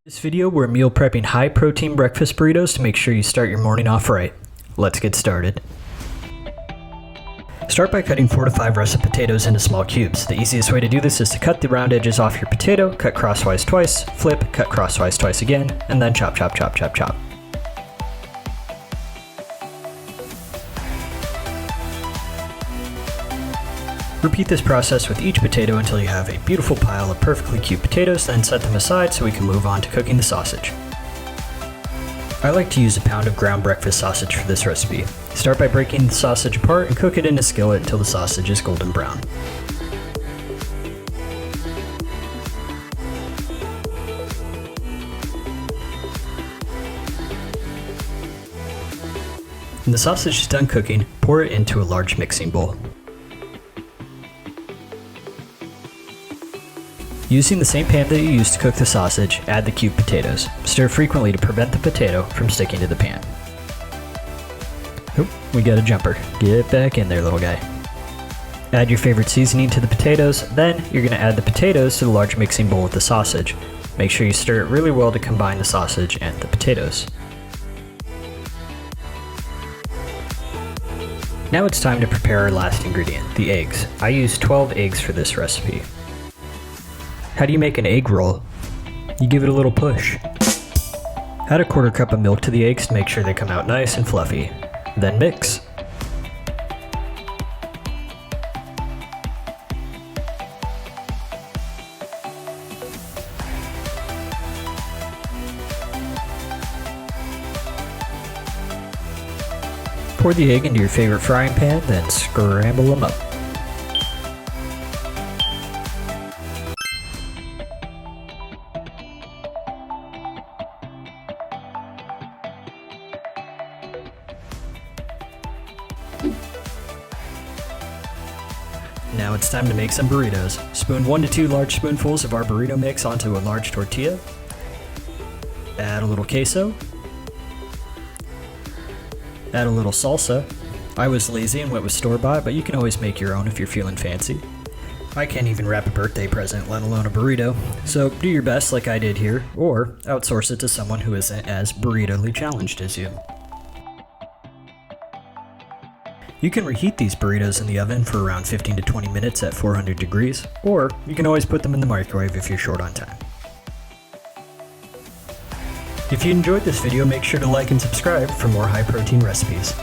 In this video, we're meal prepping high protein breakfast burritos to make sure you start your morning off right. Let's get started. Start by cutting 4 to 5 russet potatoes into small cubes. The easiest way to do this is to cut the round edges off your potato, cut crosswise twice, flip, cut crosswise twice again, and then chop, chop, chop, chop, chop. Repeat this process with each potato until you have a beautiful pile of perfectly cubed potatoes, then set them aside so we can move on to cooking the sausage. I like to use a pound of ground breakfast sausage for this recipe. Start by breaking the sausage apart and cook it in a skillet until the sausage is golden brown. When the sausage is done cooking, pour it into a large mixing bowl. Using the same pan that you used to cook the sausage, add the cubed potatoes. Stir frequently to prevent the potato from sticking to the pan. Oh, we got a jumper. Get back in there, little guy. Add your favorite seasoning to the potatoes, then you're going to add the potatoes to the large mixing bowl with the sausage. Make sure you stir it really well to combine the sausage and the potatoes. Now it's time to prepare our last ingredient, the eggs. I used 12 eggs for this recipe. How do you make an egg roll? You give it a little push. Add a 1/4 cup of milk to the eggs to make sure they come out nice and fluffy. Then mix. Pour the egg into your favorite frying pan, then scramble them up. Now it's time to make some burritos. Spoon 1 to 2 large spoonfuls of our burrito mix onto a large tortilla. Add a little queso. Add a little salsa. I was lazy and went with store-bought, but you can always make your own if you're feeling fancy. I can't even wrap a birthday present, let alone a burrito, so do your best like I did here, or outsource it to someone who isn't as burrito-ly challenged as you. You can reheat these burritos in the oven for around 15 to 20 minutes at 400 degrees, or you can always put them in the microwave if you're short on time. If you enjoyed this video, make sure to like and subscribe for more high protein recipes.